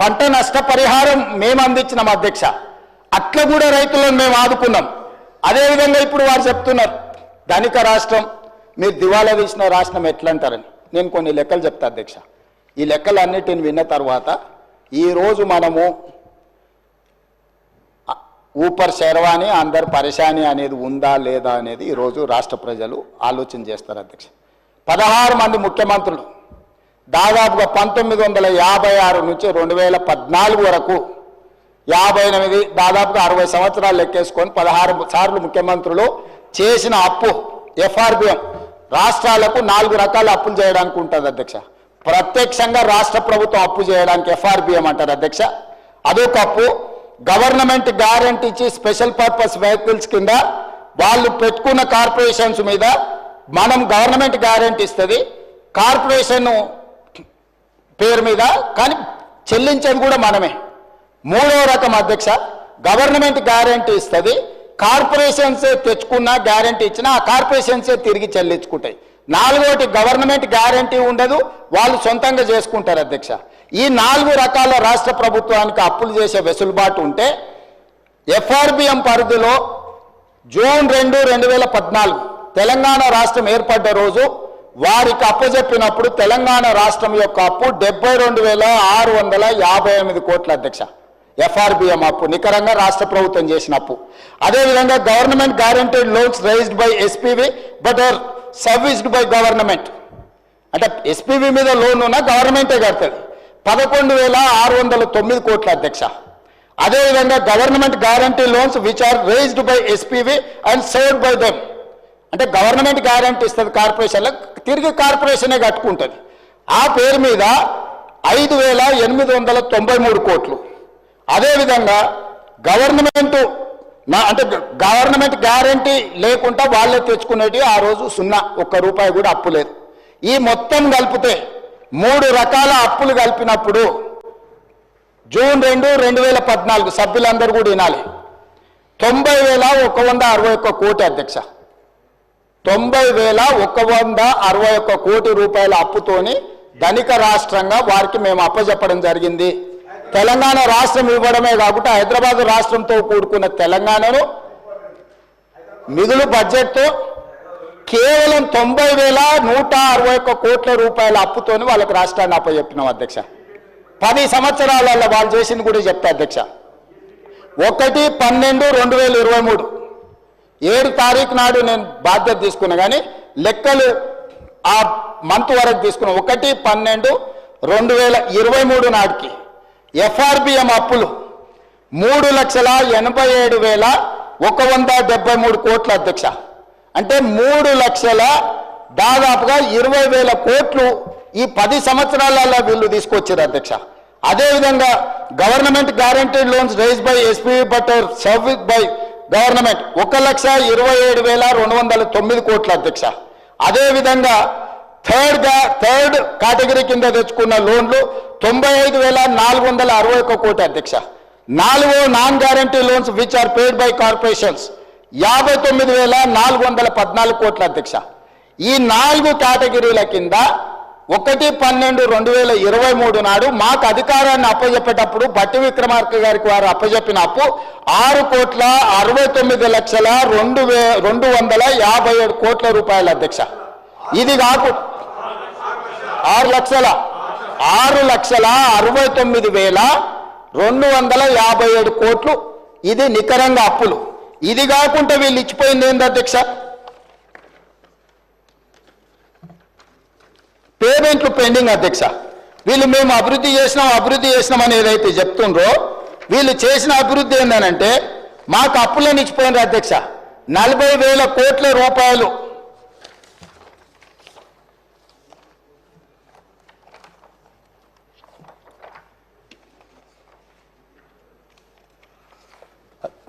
పంట నష్టపరిహారం మేము అందించినాం అధ్యక్ష. అట్లా కూడా రైతులను మేము ఆదుకున్నాం. అదేవిధంగా ఇప్పుడు వారు చెప్తున్నారు ధనిక రాష్ట్రం, మీరు దివాలా తీసిన రాష్ట్రం ఎట్లా అంటారని. నేను కొన్ని లెక్కలు చెప్తా అధ్యక్ష. ఈ లెక్కలన్నిటిని విన్న తర్వాత ఈరోజు మనము ఊపర్ శర్వాణి అందరు పరేషాని అనేది ఉందా లేదా అనేది ఈరోజు రాష్ట్ర ప్రజలు ఆలోచన చేస్తారు అధ్యక్ష. 16 మంది ముఖ్యమంత్రులు దాదాపుగా 1956 నుంచి 2014 వరకు 58 దాదాపుగా 60 సంవత్సరాలు లెక్కేసుకొని 16 సార్లు ముఖ్యమంత్రులు చేసిన అప్పు ఎఫ్ఆర్బిఎం రాష్ట్రాలకు 4 రకాల అప్పులు చేయడానికి ఉంటుంది అధ్యక్ష. ప్రత్యక్షంగా రాష్ట్ర ప్రభుత్వం అప్పు చేయడానికి ఎఫ్ఆర్బిఎం అంటారు అధ్యక్ష. అదొక అప్పు. గవర్నమెంట్ గ్యారంటీ ఇచ్చి స్పెషల్ పర్పస్ వెహికల్స్ కింద వాళ్ళు పెట్టుకున్న కార్పొరేషన్స్ మీద మనం గవర్నమెంట్ గ్యారంటీ ఇస్తుంది కార్పొరేషన్ పేరు మీద, కానీ చెల్లించేది కూడా మనమే. 3వ రకం అధ్యక్ష, గవర్నమెంట్ గ్యారంటీ ఇస్తుంది, కార్పొరేషన్సే తెచ్చుకున్న గ్యారంటీ ఇచ్చినా ఆ కార్పొరేషన్సే తిరిగి చెల్లించుకుంటాయి. 4వది గవర్నమెంట్ గ్యారంటీ ఉండదు, వాళ్ళు సొంతంగా చేసుకుంటారు అధ్యక్ష. ఈ 4 రకాల రాష్ట్ర ప్రభుత్వానికి అప్పులు చేసే వెసులుబాటు ఉంటే ఎఫ్ఆర్బిఎం పరిధిలో జూన్ 2, 2014 తెలంగాణ రాష్ట్రం ఏర్పడ్డ రోజు వారికి అప్పచెప్పినప్పుడు తెలంగాణ రాష్ట్రం యొక్క అప్పు 72,658 కోట్ల అధ్యక్ష. ఎఫ్ఆర్బిఎం అప్పు నికరంగా రాష్ట్ర ప్రభుత్వం చేసిన అప్పు. అదేవిధంగా government guaranteed loans raised by SPV but are serviced by government, అంటే ఎస్పీవి మీద లోన్ ఉన్న గవర్నమెంటే కడుతుంది, 11,609 కోట్ల అధ్యక్ష. అదేవిధంగా government guarantee loans which are raised by SPV and served by them, అంటే గవర్నమెంట్ గ్యారంటీ ఇస్తుంది కార్పొరేషన్లకు, తిరిగి కార్పొరేషనే కట్టుకుంటుంది. ఆ పేరు మీద 5,893 కోట్లు. అదేవిధంగా గవర్నమెంట్ అంటే గవర్నమెంట్ గ్యారంటీ లేకుండా వాళ్ళే తెచ్చుకునేవి ఆ రోజు 0, 1 రూపాయి కూడా అప్పు లేదు. ఈ మొత్తం కలిపితే 3 రకాల అప్పులు కలిపినప్పుడు జూన్ 2, 2014 సభ్యులందరూ కూడా వినాలి, 90,161 కోటి అధ్యక్ష. 90,161 కోటి రూపాయల అప్పుతోని ధనిక రాష్ట్రంగా వారికి మేము అప్పచెప్పడం జరిగింది. తెలంగాణ రాష్ట్రం ఇవ్వడమే కాకుండా హైదరాబాద్ రాష్ట్రంతో కూడుకున్న తెలంగాణను మిగులు బడ్జెట్తో కేవలం 90,161 కోట్ల రూపాయల అప్పుతోని వాళ్ళకి రాష్ట్రాన్ని అప్పచెప్పినాం అధ్యక్ష. 10 సంవత్సరాలలో వాళ్ళు చేసింది కూడా చెప్తా అధ్యక్ష. 1/12/2023 7 తారీఖు నాడు నేను బాధ్యత తీసుకున్నా, కానీ లెక్కలు ఆ మంత్ వరకు తీసుకున్నా. 1/12/2023 నాటికి ఎఫ్ఆర్బిఎం అప్పులు 3,87,173 కోట్ల అధ్యక్ష. అంటే 3 లక్షల దాదాపుగా 20,000 కోట్లు ఈ 10 సంవత్సరాలలో వీళ్ళు తీసుకొచ్చారు అధ్యక్ష. అదేవిధంగా government guaranteed loans raise by SP but service by government 1,27,209 కోట్ల అధ్యక్ష. అదేవిధంగా థర్డ్ కేటగిరీ కింద తెచ్చుకున్న లోన్లు 95,461 కోటి అధ్యక్ష. 4వ non guarantee loans which are paid by corporations 59,414 కోట్ల అధ్యక్ష. ఈ 4 కేటగిరీల కింద 1/12/2023 నాడు మాకు అధికారాన్ని అప్పచెప్పేటప్పుడు బట్టి విక్రమార్క గారికి వారు అప్పచెప్పిన అప్పు 6,69,257 కోట్ల రూపాయల అధ్యక్ష. ఇది కాకుండా 6,69,257 కోట్లు ఇది నికరంగా అప్పులు. ఇది కాకుండా వీళ్ళు ఇచ్చిపోయింది ఏంది అధ్యక్ష? పేమెంట్లు పెండింగ్ అధ్యక్ష. వీళ్ళు మేము అభివృద్ధి చేసినామని ఏదైతే చెప్తుండ్రో వీళ్ళు చేసిన అభివృద్ధి ఏంటనంటే మాకు అప్పులను ఇచ్చిపోయినారు అధ్యక్ష. 40,000 కోట్ల రూపాయలు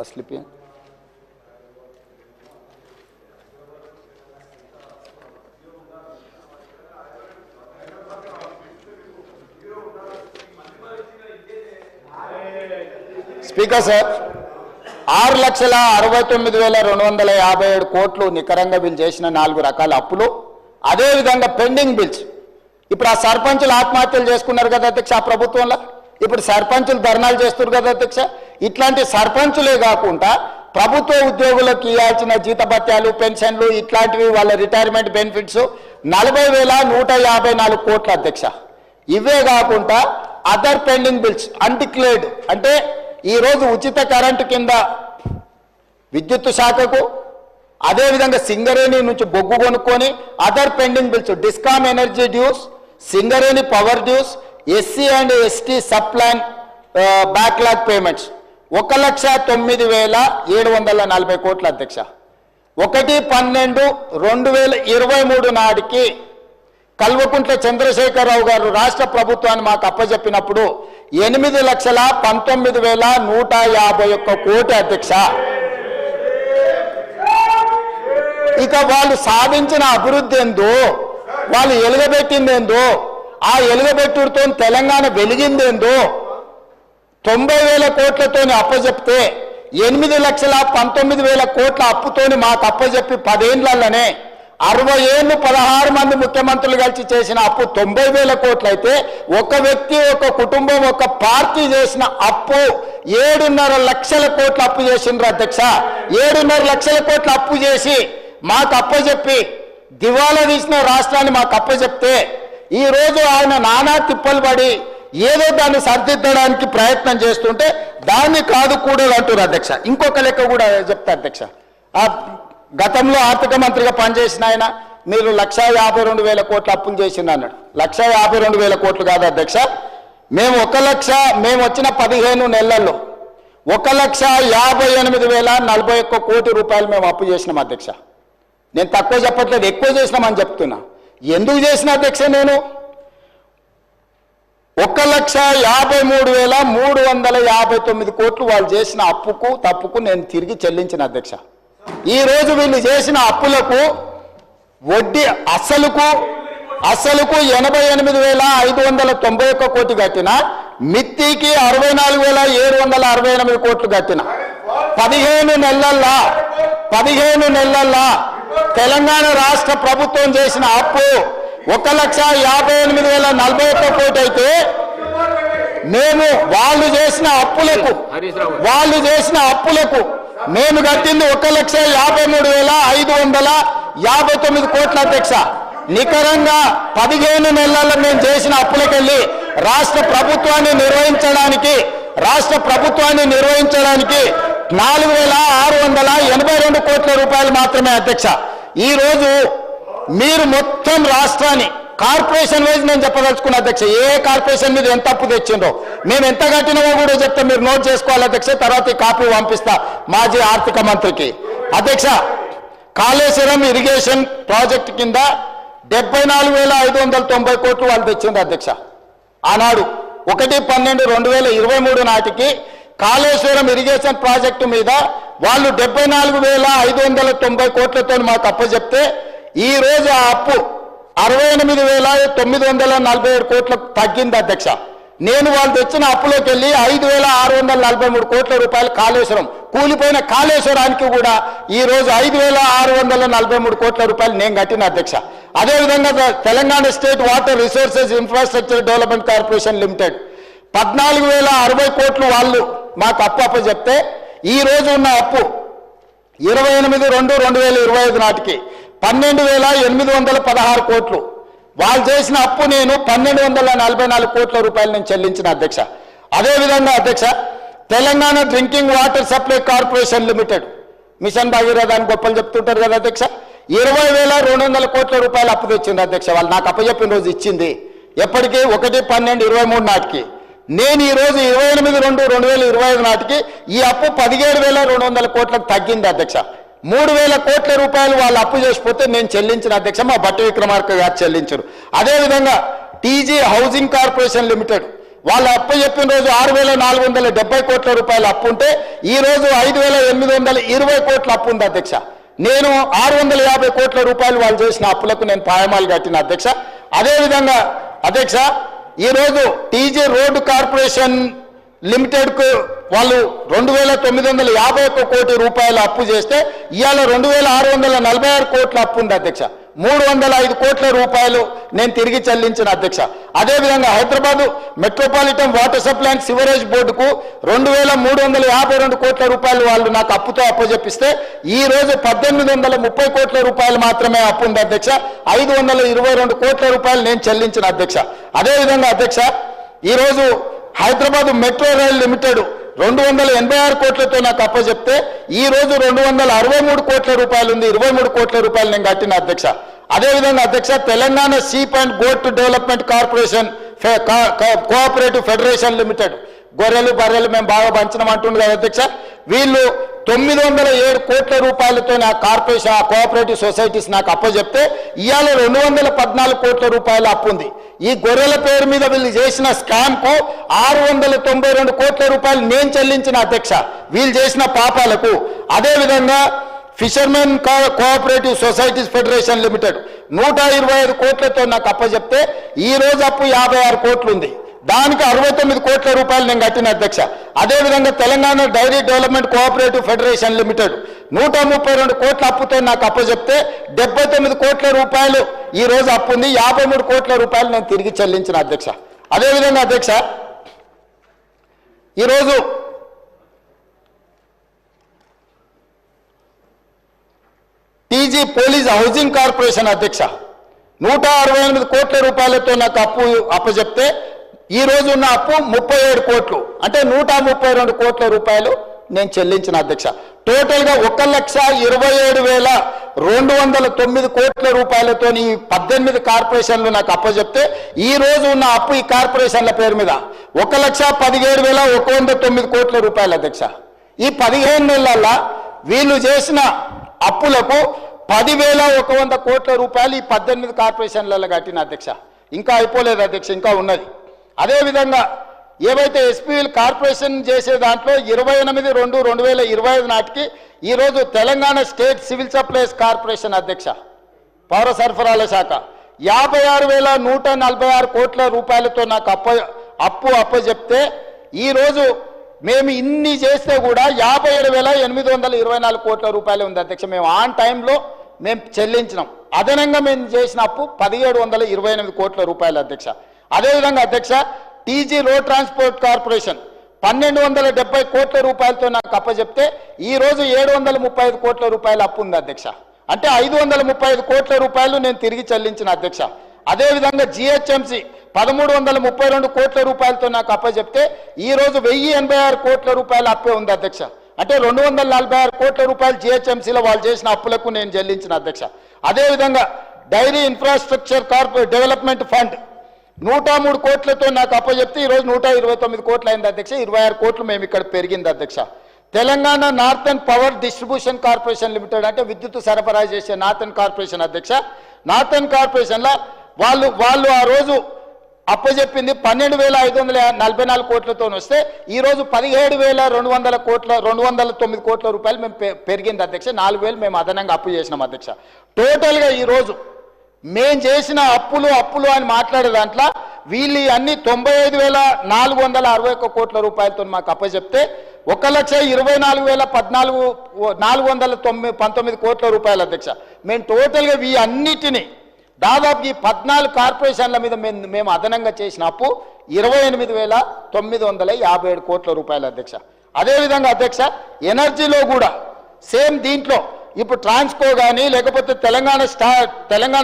అసలు స్పీకర్ సార్ 6,69,257 కోట్లు నికరంగా వీళ్ళు చేసిన 4 రకాల అప్పులు. అదేవిధంగా పెండింగ్ బిల్స్. ఇప్పుడు ఆ సర్పంచులు ఆత్మహత్యలు చేసుకున్నారు కదా అధ్యక్ష ఆ ప్రభుత్వంలో. ఇప్పుడు సర్పంచులు ధర్నాలు చేస్తారు కదా అధ్యక్ష. ఇట్లాంటి సర్పంచులే కాకుండా ప్రభుత్వ ఉద్యోగులకు ఇవ్వాల్సిన జీతభత్యాలు, పెన్షన్లు, ఇట్లాంటివి వాళ్ళ రిటైర్మెంట్ బెనిఫిట్స్ 40,154 కోట్ల అధ్యక్ష. ఇవే కాకుండా అదర్ పెండింగ్ బిల్స్ అన్డిక్లేర్డ్, అంటే ఈరోజు ఉచిత కరెంటు కింద విద్యుత్ శాఖకు, అదేవిధంగా సింగరేణి నుంచి బొగ్గు కొనుక్కొని other pending bills, discom energy dues, Singareni power dues, SC and ST sub plan backlog payments 1,09,740 కోట్ల అధ్యక్ష. 1/12/2023 నాటికి కల్వకుంట్ల చంద్రశేఖరరావు గారు రాష్ట్ర ప్రభుత్వాన్ని మాకు అప్పచెప్పినప్పుడు 8,19,151 కోటి అధ్యక్ష. ఇక వాళ్ళు సాధించిన అభివృద్ధి ఏందో, వాళ్ళు ఎలుగబెట్టిందేందో, ఆ ఎలుగబెట్టుడితో తెలంగాణ వెలిగిందేందో 90,000 కోట్లతోని అప్పచెప్తే 8,19,000 కోట్ల అప్పుతోని మాకు అప్పచెప్పి 10 ఏళ్లలోనే 60 ఏళ్ళు 16 మంది ముఖ్యమంత్రులు కలిసి చేసిన అప్పు 90,000 కోట్లు అయితే, ఒక వ్యక్తి, ఒక కుటుంబం, ఒక పార్టీ చేసిన అప్పు 7.5 లక్షల కోట్ల అప్పు చేసిండ్రు అధ్యక్ష. 7.5 లక్షల కోట్ల అప్పు చేసి మాకు అప్పచెప్పి దివాలా తీసిన రాష్ట్రాన్ని మాకు అప్పచెప్తే ఈరోజు ఆయన నానా తిప్పలు పడి ఏదో దాన్ని సరిదిద్దడానికి ప్రయత్నం చేస్తుంటే దాన్ని కాదు కూడదు అంటారు అధ్యక్ష. ఇంకొక లెక్క కూడా చెప్తా అధ్యక్ష. ఆ గతంలో ఆర్థిక మంత్రిగా పనిచేసిన ఆయన మీరు 1,52,000 కోట్ల అప్పులు చేసింది అన్నాడు. 1,52,000 కోట్లు కాదు అధ్యక్ష. మేము వచ్చిన 15 నెలల్లో 1,58,041 కోటి రూపాయలు మేము అప్పు చేసినాం అధ్యక్ష. నేను తక్కువ చెప్పట్లేదు, ఎక్కువ చేసినామని చెప్తున్నా. ఎందుకు చేసిన అధ్యక్ష? నేను 1,53,359 కోట్లు వాళ్ళు చేసిన అప్పుకు తప్పుకు నేను తిరిగి చెల్లించిన అధ్యక్ష. ఈ రోజు వీళ్ళు చేసిన అప్పులకు వడ్డీ అసలుకు 88,591 కోటి కట్టిన, మిత్తికి 64,768 కోట్లు కట్టిన 15 నెలల్లో తెలంగాణ రాష్ట్ర ప్రభుత్వం చేసిన అప్పు 1,58,041 కోటి అయితే మేము వాళ్ళు చేసిన అప్పులకు మేము కట్టింది 1,53,559 కోట్ల అధ్యక్ష. నికరంగా 15 నెలల్లో మేము చేసిన అప్పులకెళ్ళి రాష్ట్ర ప్రభుత్వాన్ని నిర్వహించడానికి 4,682 కోట్ల రూపాయలు మాత్రమే అధ్యక్ష. ఈ రోజు మీరు మొత్తం రాష్ట్రాన్ని కార్పొరేషన్ వైజ్ నేను చెప్పదలుచుకున్న అధ్యక్ష, ఏ కార్పొరేషన్ మీద ఎంత అప్పు తెచ్చిందో, మేము ఎంత కట్టినామో కూడా చెప్తే మీరు నోట్ చేసుకోవాలి అధ్యక్ష. తర్వాత ఈ కాపీ పంపిస్తా మాజీ ఆర్థిక మంత్రికి. అధ్యక్ష, కాళేశ్వరం ఇరిగేషన్ ప్రాజెక్టు కింద 74,590 కోట్లు వాళ్ళు తెచ్చింది అధ్యక్ష. ఆనాడు 1/12/2023 నాటికి కాళేశ్వరం ఇరిగేషన్ ప్రాజెక్టు మీద వాళ్ళు 74,590 కోట్లతో మాకు అప్పచెప్తే ఈ రోజు ఆ అప్పు 68,947 కోట్లకు తగ్గింది అధ్యక్ష. నేను వాళ్ళు తెచ్చిన అప్పులోకి వెళ్ళి 5,643 కోట్ల రూపాయలు కాళేశ్వరం, కూలిపోయిన కాళేశ్వరానికి కూడా ఈ రోజు 5,643 కోట్ల రూపాయలు నేను కట్టిన అధ్యక్ష. అదేవిధంగా Telangana state water resources infrastructure development corporation limited 14,060 కోట్లు వాళ్ళు మాకు అప్పు చెప్తే ఈ రోజు ఉన్న అప్పు 28/2/2025 నాటికి 12,816 కోట్లు. వాళ్ళు చేసిన అప్పు నేను 1,244 కోట్ల రూపాయలు నేను చెల్లించిన అధ్యక్ష. అదేవిధంగా అధ్యక్ష, Telangana drinking water supply corporation limited, mission Bhagiratha అని గొప్పలు చెప్తుంటారు కదా అధ్యక్ష, 20,200 కోట్ల రూపాయలు అప్పు తెచ్చింది అధ్యక్ష. వాళ్ళు నాకు అప్పచెప్పిన రోజు ఇచ్చింది ఎప్పటికీ 1/12/23 నాటికి. నేను ఈ రోజు 28/2/2025 నాటికి ఈ అప్పు 17,200 కోట్లకు తగ్గింది అధ్యక్ష. 3,000 కోట్ల రూపాయలు వాళ్ళు అప్పు చేసిపోతే నేను చెల్లించిన అధ్యక్ష, మా భట్టి విక్రమార్క గారు చెల్లించరు. అదేవిధంగా టీజీ హౌసింగ్ కార్పొరేషన్ లిమిటెడ్ వాళ్ళు అప్పు చెప్పిన రోజు 6,470 కోట్ల రూపాయలు అప్పు ఉంటే ఈ రోజు 5,820 కోట్ల అప్పు ఉంది అధ్యక్ష. నేను 650 కోట్ల రూపాయలు వాళ్ళు చేసిన అప్పులకు నేను పాయమాలు కట్టిన అధ్యక్ష. అదేవిధంగా అధ్యక్ష, ఈరోజు టీజీ రోడ్డు కార్పొరేషన్ లిమిటెడ్కు వాళ్ళు 2,951 కోటి రూపాయలు అప్పు చేస్తే ఇవాళ 2,646 కోట్ల అప్పు ఉంది అధ్యక్ష. 305 కోట్ల రూపాయలు నేను తిరిగి చెల్లించిన అధ్యక్ష. అదేవిధంగా Hyderabad metropolitan water supply and sewerage బోర్డుకు 2352 కోట్ల రూపాయలు వాళ్ళు నాకు అప్పుతో అప్పజెప్పిస్తే ఈ రోజు 1830 కోట్ల రూపాయలు మాత్రమే అప్పు ఉంది అధ్యక్ష. 522 కోట్ల రూపాయలు నేను చెల్లించిన అధ్యక్ష. అదేవిధంగా అధ్యక్ష ఈరోజు హైదరాబాద్ మెట్రో రైల్ లిమిటెడ్ 286 కోట్లతో నాకు అప్పచెప్తే ఈ రోజు 263 కోట్ల రూపాయలు ఉంది. 23 కోట్ల రూపాయలు నేను కట్టిన అధ్యక్ష. అదేవిధంగా అధ్యక్ష Telangana sheep and goat development corporation cooperative federation limited, గొర్రెలు బర్రెలు మేము బాగా పంచడం అంటుంది కదా అధ్యక్ష, వీళ్ళు 907 కోట్ల రూపాయలతో నా కార్పొరేషన్ కోఆపరేటివ్ సొసైటీస్ నాకు అప్పచెప్తే ఇవాళ 214 కోట్ల రూపాయల అప్పు ఉంది. ఈ గొర్రెల పేరు మీద వీళ్ళు చేసిన స్కామ్ కు 692 కోట్ల రూపాయలు నేను చెల్లించిన అధ్యక్ష వీళ్ళు చేసిన పాపాలకు. అదేవిధంగా fishermen cooperative societies federation limited 125 కోట్లతో నాకు అప్పచెప్తే ఈ రోజు అప్పు 56 కోట్లు ఉంది. దానికి 69 కోట్ల రూపాయలు నేను కట్టిన అధ్యక్ష. అదేవిధంగా Telangana dairy development cooperative federation limited 132 కోట్ల అప్పుతో నాకు అప్పచెప్తే 79 కోట్ల రూపాయలు ఈ రోజు అప్పు ఉంది. 53 కోట్ల రూపాయలు నేను తిరిగి చెల్లించిన అధ్యక్ష. అదేవిధంగా అధ్యక్ష ఈరోజు టీజీ పోలీస్ హౌసింగ్ కార్పొరేషన్ అధ్యక్ష 168 కోట్ల రూపాయలతో నాకు అప్పచెప్తే ఈ రోజు ఉన్న అప్పు 37 కోట్లు, అంటే 132 కోట్ల రూపాయలు నేను చెల్లించిన అధ్యక్ష. టోటల్గా 1,27,209 కోట్ల రూపాయలతో ఈ 18 కార్పొరేషన్లు నాకు అప్పచెప్తే ఈ రోజు ఉన్న అప్పు ఈ కార్పొరేషన్ల పేరు మీద 1,17,109 కోట్ల రూపాయలు అధ్యక్ష. ఈ 15 నెలల వీళ్ళు చేసిన అప్పులకు 10,100 కోట్ల రూపాయలు ఈ 18 కార్పొరేషన్లలో కట్టిన అధ్యక్ష. ఇంకా అయిపోలేదు అధ్యక్ష, ఇంకా ఉన్నది. అదేవిధంగా ఏవైతే ఎస్పీఎల్ కార్పొరేషన్ చేసే దాంట్లో 28/2/2025 నాటికి ఈరోజు Telangana state civil supplies corporation అధ్యక్ష పౌర సరఫరాల శాఖ 56,146 కోట్ల రూపాయలతో నాకు అప్పచెప్తే ఈరోజు మేము ఇన్ని చేస్తే కూడా 57,824 కోట్ల రూపాయలు ఉంది అధ్యక్ష. మేము ఆన్ టైంలో మేము చెల్లించినాం. అదనంగా మేము చేసిన అప్పు 1,728 కోట్ల రూపాయలు అధ్యక్ష. అదేవిధంగా అధ్యక్ష టీజీ రోడ్ ట్రాన్స్పోర్ట్ కార్పొరేషన్ 1,270 కోట్ల రూపాయలతో నాకు అప్పచెప్తే ఈ రోజు 735 కోట్ల రూపాయల అప్పు ఉంది అధ్యక్ష. అంటే 535 కోట్ల రూపాయలు నేను తిరిగి చెల్లించిన అధ్యక్ష. అదేవిధంగా జిహెచ్ఎంసి 1,332 కోట్ల రూపాయలతో నాకు అప్పచెప్తే ఈ రోజు 1,086 కోట్ల రూపాయల అప్పే ఉంది అధ్యక్ష. అంటే 246 కోట్ల రూపాయలు జిహెచ్ఎంసీలో వాళ్ళు చేసిన అప్పులకు నేను చెల్లించిన అధ్యక్ష. అదేవిధంగా డైరీ ఇన్ఫ్రాస్ట్రక్చర్ డెవలప్మెంట్ ఫండ్ 103 కోట్లతో నాకు అప్పచెప్తే ఈ రోజు 129 కోట్లు అయింది అధ్యక్ష. 26 కోట్లు మేము ఇక్కడ పెరిగింది అధ్యక్ష. Telangana northern power distribution corporation limited, అంటే విద్యుత్ సరఫరా చేసే నార్థన్ కార్పొరేషన్ అధ్యక్ష. నార్థన్ కార్పొరేషన్లో వాళ్ళు ఆ రోజు అప్పచెప్పింది 12,544 కోట్లతో వస్తే ఈ రోజు 17,209 కోట్ల రూపాయలు మేము పెరిగింది అధ్యక్ష. 4,000 మేము అదనంగా అప్పు చేసినాం అధ్యక్ష. టోటల్గా ఈరోజు మేము చేసిన అప్పులు అని మాట్లాడే దాంట్లో వీళ్ళు అన్ని 95,461 కోట్ల రూపాయలతో మాకు అప్పచెప్తే 1,24,419 కోట్ల రూపాయలు అధ్యక్ష. మేము టోటల్గా ఈ అన్నిటినీ దాదాపు ఈ 14 కార్పొరేషన్ల మీద మేము అదనంగా చేసిన అప్పు 28,957 కోట్ల రూపాయలు అధ్యక్ష. అదేవిధంగా అధ్యక్ష ఎనర్జీలో కూడా సేమ్ దీంట్లో ఇప్పుడు ట్రాన్స్కో కానీ లేకపోతే Telangana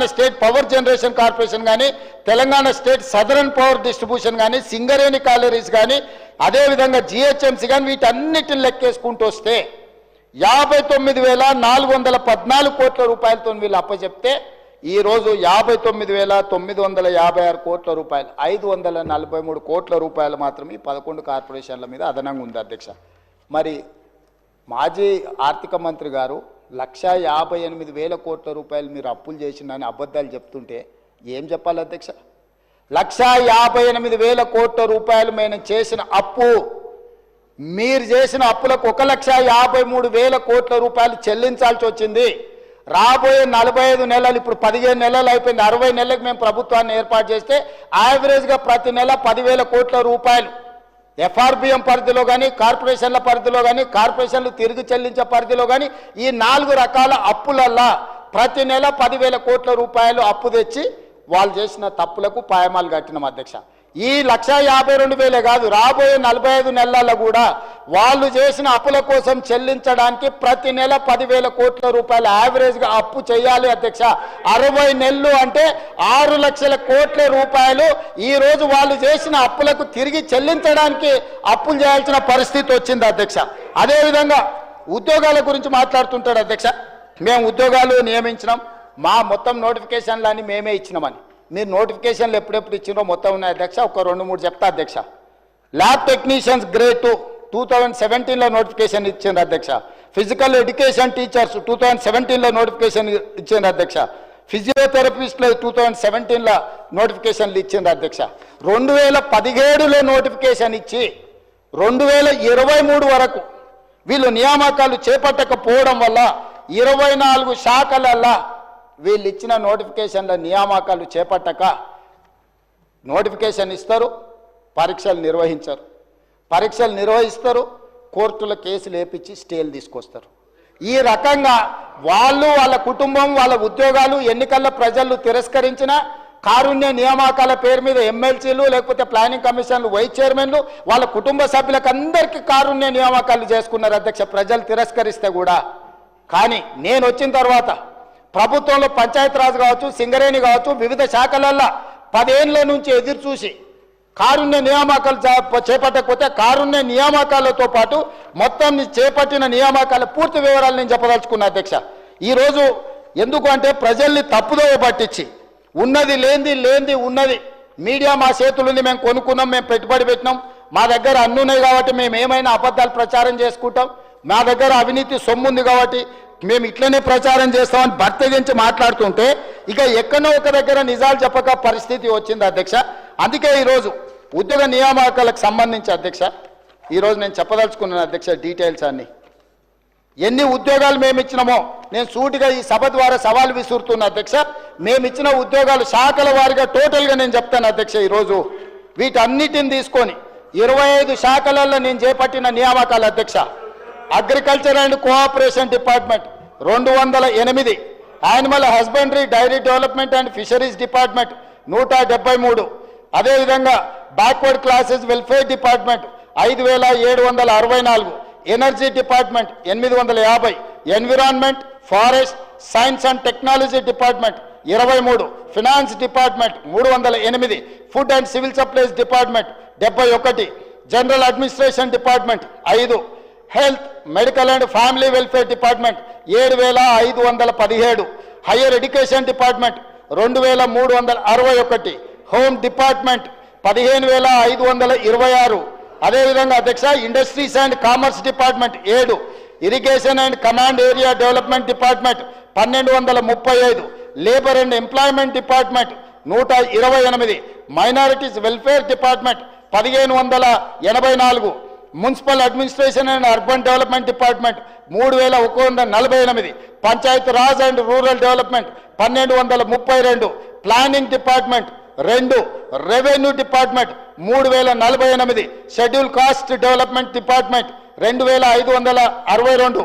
state power generation corporation కానీ Telangana state southern power distribution కానీ సింగరేణి కాలరీస్ కానీ అదేవిధంగా జిహెచ్ఎంసీ కానీ వీటన్నిటిని లెక్కేసుకుంటూ వస్తే 59,414 కోట్ల రూపాయలతో వీళ్ళు అప్పచెప్తే ఈరోజు 59,956 కోట్ల రూపాయలు 543 కోట్ల రూపాయలు మాత్రమే 11 కార్పొరేషన్ల మీద అదనంగా ఉంది అధ్యక్ష. మరి మాజీ ఆర్థిక మంత్రి గారు 1,58,000 కోట్ల రూపాయలు మీరు అప్పులు చేసిందని అబద్ధాలు చెప్తుంటే ఏం చెప్పాలి అధ్యక్ష? 1,58,000 కోట్ల రూపాయలు మేము చేసిన అప్పు, మీరు చేసిన అప్పులకు 1,53,000 కోట్ల రూపాయలు చెల్లించాల్సి వచ్చింది. రాబోయే 45 నెలలు, ఇప్పుడు 15 నెలలు అయిపోయింది, 60 నెలలకు మేము ప్రభుత్వాన్ని ఏర్పాటు చేస్తే యావరేజ్గా ప్రతి నెల 10,000 కోట్ల రూపాయలు ఎఫ్ఆర్బిఎం పరిధిలో కానీ కార్పొరేషన్ల పరిధిలో కానీ కార్పొరేషన్లు తిరిగి చెల్లించే పరిధిలో కానీ ఈ 4 రకాల అప్పులల్లా ప్రతి నెల 10,000 కోట్ల రూపాయలు అప్పు తెచ్చి వాళ్ళు చేసిన తప్పులకు పాయమాలు కట్టినాం అధ్యక్ష. ఈ 1,52,000 కాదు, రాబోయే 45 నెలల్లో కూడా వాళ్ళు చేసిన అప్పుల కోసం చెల్లించడానికి ప్రతి నెల 10,000 కోట్ల రూపాయలు యావరేజ్గా అప్పు చేయాలి అధ్యక్ష. 60 నెలలు అంటే 6 లక్షల కోట్ల రూపాయలు ఈ రోజు వాళ్ళు చేసిన అప్పులకు తిరిగి చెల్లించడానికి అప్పులు చేయాల్సిన పరిస్థితి వచ్చింది అధ్యక్ష. అదేవిధంగా ఉద్యోగాల గురించి మాట్లాడుతుంటాడు అధ్యక్ష. మేము ఉద్యోగాలు నియమించినాం, మా మొత్తం నోటిఫికేషన్లన్నీ మేమే ఇచ్చినామని. మీరు నోటిఫికేషన్లు ఎప్పుడెప్పుడు ఇచ్చినో మొత్తం ఉన్నాయి అధ్యక్ష. ఒక 2-3 చెప్తా అధ్యక్ష. ల్యాబ్ టెక్నీషియన్స్ గ్రేడ్ 2 2017లో నోటిఫికేషన్ ఇచ్చింది అధ్యక్ష. ఫిజికల్ ఎడ్యుకేషన్ టీచర్స్ 2017లో నోటిఫికేషన్ ఇచ్చింది అధ్యక్ష. ఫిజియోథెరపిస్టులు 2017లో నోటిఫికేషన్లు ఇచ్చింది అధ్యక్ష. 2017లో నోటిఫికేషన్ ఇచ్చి 2023 వరకు వీళ్ళు నియామకాలు చేపట్టకపోవడం వల్ల 24 శాఖలల్లా వీళ్ళు ఇచ్చిన నోటిఫికేషన్ల నియామకాలు చేపట్టక నోటిఫికేషన్ ఇస్తారు, పరీక్షలు నిర్వహించరు. పరీక్షలు నిర్వహిస్తారు, కోర్టుల కేసులు వేపించి స్టేలు తీసుకొస్తారు. ఈ రకంగా వాళ్ళు, వాళ్ళ కుటుంబం, వాళ్ళ ఉద్యోగాలు ఎన్నికల్లో ప్రజలు తిరస్కరించిన కారుణ్య నియామకాల పేరు మీద ఎమ్మెల్సీలు లేకపోతే ప్లానింగ్ కమిషన్లు వైస్ చైర్మన్లు వాళ్ళ కుటుంబ సభ్యులకు అందరికీ కారుణ్య నియామకాలు చేసుకున్నారు అధ్యక్ష, ప్రజలు తిరస్కరిస్తే కూడా. కానీ నేను వచ్చిన తర్వాత ప్రభుత్వంలో పంచాయతీరాజ్ కావచ్చు, సింగరేణి కావచ్చు, వివిధ శాఖలల్లో 10 ఏళ్ల నుంచి ఎదురు చూసి కారుణ్య నియామకాలు చేపట్టకపోతే కారుణ్య నియామకాలతో పాటు మొత్తం చేపట్టిన నియామకాల పూర్తి వివరాలు నేను చెప్పదలుచుకున్నా అధ్యక్ష. ఈరోజు ఎందుకు అంటే ప్రజల్ని తప్పుదోవ పట్టించి ఉన్నది లేనిది ఉన్నది మీడియా మా చేతులుంది, మేము కొనుక్కున్నాం, మేము పెట్టుబడి పెట్టినాం, మా దగ్గర అన్నున్నాయి కాబట్టి మేము ఏమైనా అబద్ధాలు ప్రచారం చేసుకుంటాం, మా దగ్గర అవినీతి సొమ్ముంది కాబట్టి మేము ఇట్లనే ప్రచారం చేస్తామని బర్తగించి మాట్లాడుతుంటే ఇక ఎక్కడో ఒక దగ్గర నిజాలు చెప్పక పరిస్థితి వచ్చింది అధ్యక్ష. అందుకే ఈరోజు ఉద్యోగ నియామకాలకు సంబంధించి అధ్యక్ష ఈరోజు నేను చెప్పదలుచుకున్నాను అధ్యక్ష డీటెయిల్స్ అన్ని. ఎన్ని ఉద్యోగాలు మేము ఇచ్చినామో నేను సూటిగా ఈ సభ ద్వారా సవాల్ విసురుతున్నా అధ్యక్ష. మేము ఇచ్చిన ఉద్యోగాలు శాఖల వారిగా టోటల్గా నేను చెప్తాను అధ్యక్ష. ఈరోజు వీటన్నిటిని తీసుకొని 25 శాఖలలో నేను చేపట్టిన నియామకాలు అధ్యక్ష. Agriculture and cooperation department 208, animal husbandry dairy development and fisheries department 173, అదేవిధంగా backward classes welfare department 5,764, energy department 850, environment, forest, science and technology department 23, finance department 308, food and civil supplies department 71, general administration department 5, health, medical and family welfare department 7,517, higher education department 2,361, home department 15,526, అదేవిధంగా అధ్యక్ష industries and commerce department 7, irrigation and command area development department 1,235, labour and employment department 128, minorities welfare department 1,584, municipal administration and urban development department 3,148, Panchayat Raj and rural development 1,232, planning department 2, revenue department 3,048, schedule caste development department 2,562,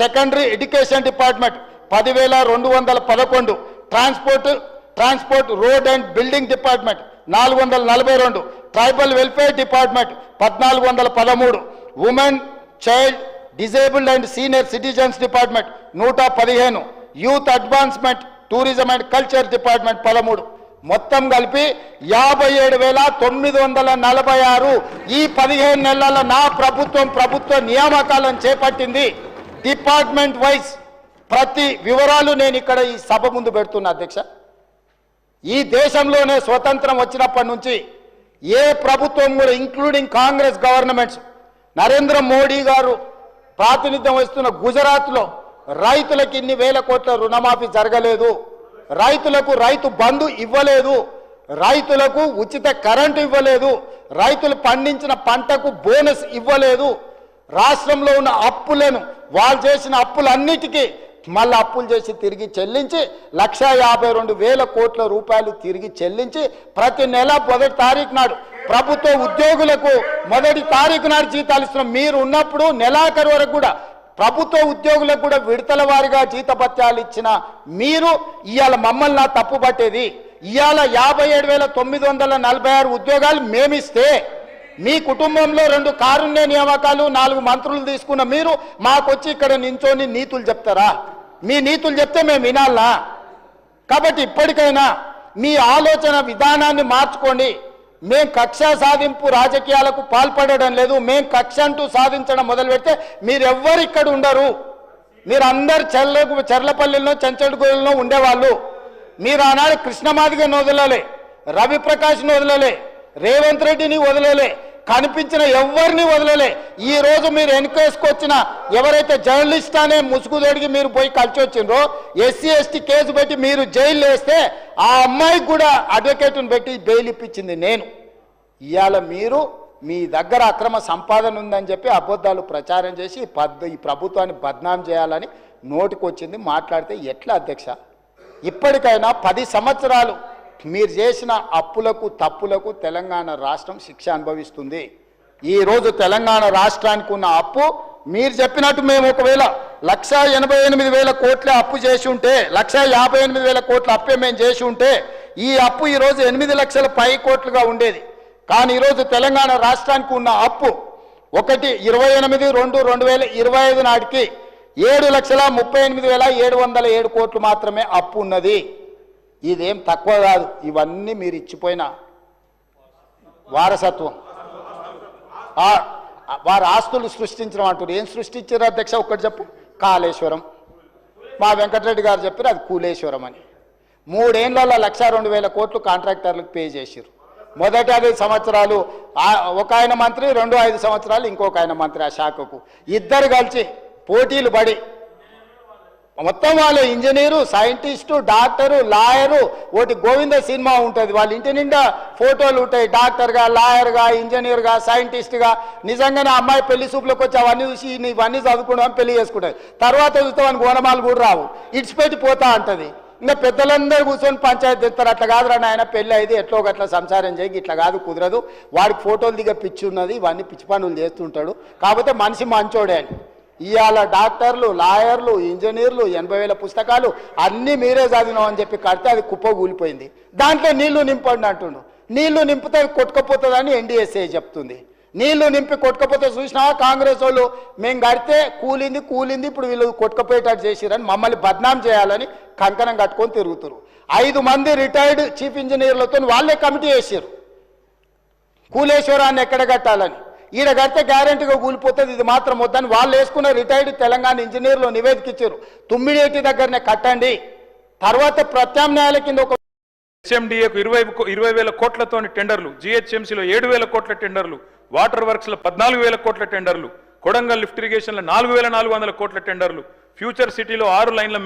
secondary education department 10,211, transport road and building department 442, tribal welfare department 1,413, women, child, disabled and senior citizens department 115, youth advancement, tourism and culture department 13, మొత్తం కలిపి 57,946 ఈ 15 నెలల నా ప్రభుత్వ నియామకాలను చేపట్టింది. Department wise ప్రతి వివరాలు నేను ఇక్కడ ఈ సభ ముందు పెడుతున్నా అధ్యక్ష. ఈ దేశంలోనే స్వతంత్రం వచ్చినప్పటి నుంచి ఏ ప్రభుత్వం కూడా including Congress governments, Narendra Modi గారు ప్రాతినిధ్యం వహిస్తున్న గుజరాత్లో రైతులకు ఇన్ని వేల కోట్ల రుణమాఫీ జరగలేదు, రైతులకు రైతు బంధు ఇవ్వలేదు, రైతులకు ఉచిత కరెంటు ఇవ్వలేదు, రైతులు పండించిన పంటకు బోనస్ ఇవ్వలేదు. రాష్ట్రంలో ఉన్న అప్పులను వాళ్ళు చేసిన అప్పులన్నిటికీ మళ్ళీ అప్పులు చేసి తిరిగి చెల్లించి 1,52,000 కోట్ల రూపాయలు తిరిగి చెల్లించి ప్రతి నెల 1వ తారీఖు నాడు ప్రభుత్వ ఉద్యోగులకు 1వ తారీఖు నాడు జీతాలు ఇస్తున్నాం. మీరు ఉన్నప్పుడు నెలాఖరు వరకు కూడా ప్రభుత్వ ఉద్యోగులకు కూడా విడతల వారిగా జీతభత్యాలు ఇచ్చిన మీరు ఇవాళ మమ్మల్ని తప్పు పట్టేది. ఇవాళ 57,946 ఉద్యోగాలు మేమిస్తే మీ కుటుంబంలో 2 కారుణ్య నియామకాలు 4 మంత్రులు తీసుకున్న మీరు మాకొచ్చి ఇక్కడ నించొని నీతులు చెప్తారా? మీ నీతులు చెప్తే మేము వినాలా? కాబట్టి ఇప్పటికైనా మీ ఆలోచన విధానాన్ని మార్చుకోండి. మేం కక్ష సాధింపు రాజకీయాలకు పాల్పడడం లేదు. మేం కక్ష అంటూ సాధించడం మొదలు పెడితే మీరెవ్వరు ఇక్కడ ఉండరు. మీరందరు చెర్లపల్లిలో చెంచడుగూడలో ఉండేవాళ్ళు. మీరు ఆనాడు కృష్ణమాదిగని వదలలే, రవిప్రకాష్ని వదలలే, రేవంత్ రెడ్డిని వదలలే, కనిపించిన ఎవరిని వదలలే. ఈ రోజు మీరు వెనుకేసుకొచ్చిన ఎవరైతే జర్నలిస్ట్ అనే ముసుగుదొడిగి మీరు పోయి కలిసి వచ్చిండ్రో, ఎస్సీ ఎస్టీ కేసు పెట్టి మీరు జైలు వేస్తే ఆ అమ్మాయికి కూడా అడ్వకేట్ని పెట్టి బెయిల్ ఇప్పించింది నేను. ఇవాళ మీరు మీ దగ్గర అక్రమ సంపాదన ఉందని చెప్పి అబద్ధాలు ప్రచారం చేసి ఈ ప్రభుత్వాన్ని బద్నాం చేయాలని నోటికొచ్చింది మాట్లాడితే ఎట్లా అధ్యక్ష? ఇప్పటికైనా 10 సంవత్సరాలు మీరు చేసిన అప్పులకు తప్పులకు తెలంగాణ రాష్ట్రం శిక్ష అనుభవిస్తుంది. ఈరోజు తెలంగాణ రాష్ట్రానికి ఉన్న అప్పు మీరు చెప్పినట్టు మేము ఒకవేళ 1,88,000 కోట్ల అప్పు చేసి ఉంటే, 1,58,000 కోట్ల అప్పే మేము చేసి ఉంటే ఈ అప్పు ఈరోజు 8 లక్షల పై కోట్లుగా ఉండేది. కానీ ఈరోజు తెలంగాణ రాష్ట్రానికి ఉన్న అప్పు 1/28/2/2025 నాటికి 7,38,707 కోట్లు మాత్రమే అప్పు ఉన్నది. ఇదేం తక్కువ కాదు. ఇవన్నీ మీరు ఇచ్చిపోయిన వారసత్వం. వారి ఆస్తులు సృష్టించడం అంటారు. ఏం సృష్టించారు అధ్యక్ష? ఒక్కటి చెప్పు. కాళేశ్వరం. మా వెంకటరెడ్డి గారు చెప్పారు అది కూలేశ్వరం అని. 3 ఏళ్లలో 1,02,000 కోట్లు కాంట్రాక్టర్లకు పే చేశారు. మొదటి 5 సంవత్సరాలు ఒక ఆయన మంత్రి, 5 సంవత్సరాలు ఇంకొక ఆయన మంత్రి. ఆ శాఖకు ఇద్దరు కలిసి పోటీలు పడి మొత్తం వాళ్ళ ఇంజనీరు, సైంటిస్టు, డాక్టరు, లాయరు, ఒకటి గోవింద సినిమా ఉంటుంది. వాళ్ళ ఇంటి నిండా ఫోటోలు ఉంటాయి. డాక్టర్గా, లాయర్గా, ఇంజనీర్గా, సైంటిస్ట్గా. నిజంగానే అమ్మాయి పెళ్లి చూపులకు వచ్చి అవన్నీ చూసి ఇవన్నీ చదువుకుంటాం పెళ్లి చేసుకుంటుంది. తర్వాత చూస్తామని గోనమాలు కూడా రావు, ఇడిచిపెట్టి పోతా అంటది. ఇంకా పెద్దలందరూ కూర్చొని పంచాయతీ తెస్తారు. అట్లా కాదురా నాయన, పెళ్ళి అయితే ఎట్లో గట్లా సంసారం చేయి, ఇట్లా కాదు కుదరదు, వాడికి ఫోటోలు దిగ పిచ్చి ఉన్నది, ఇవన్నీ పిచ్చి పనులు చేస్తుంటాడు, కాకపోతే మనిషి మంచోడే అని. ఇవాళ డాక్టర్లు, లాయర్లు, ఇంజనీర్లు 80,000 పుస్తకాలు అన్నీ మీరే చదివినాం అని చెప్పి కడితే అది కుప్ప కూలిపోయింది. దాంట్లో నీళ్లు నింపండి అంటుండు. నీళ్లు నింపితే కొట్టుకపోతుందని ఎన్డీఎస్ఏ చెప్తుంది. నీళ్లు నింపి కొట్టుకపోతే చూసినావా కాంగ్రెస్ వాళ్ళు, మేము కడితే కూలింది ఇప్పుడు వీళ్ళు కొట్టుకపోయేటట్టు చేసిరని మమ్మల్ని బద్నాం చేయాలని కంకణం కట్టుకొని తిరుగుతారు. 5 మంది రిటైర్డ్ చీఫ్ ఇంజనీర్లతో వాళ్ళే కమిటీ వేసారు కూలేశ్వరాన్ని ఎక్కడ కట్టాలని. ఈడ కడితే గ్యారెంటీగా కూలిపోతుంది, ఇది మాత్రం వద్దని వాళ్ళు వేసుకున్న రిటైర్డ్ తెలంగాణ ఇంజనీర్లు నివేదిక ఇచ్చారు. తుమ్మిడేటి దగ్గరనే కట్టండి, తర్వాత ప్రత్యామ్నాయాల కింద ఒక హెచ్ఎండిఏకు 20,000 కోట్లతో టెండర్లు, జిహెచ్ఎంసీలో 7,000 కోట్ల టెండర్లు, వాటర్ వర్క్స్లో 14,000 కోట్ల టెండర్లు, కొడంగల్ లిఫ్ట్ ఇరిగేషన్లో 4,400 కోట్ల టెండర్లు, ఫ్యూచర్ సిటీలో 6 లైన్ల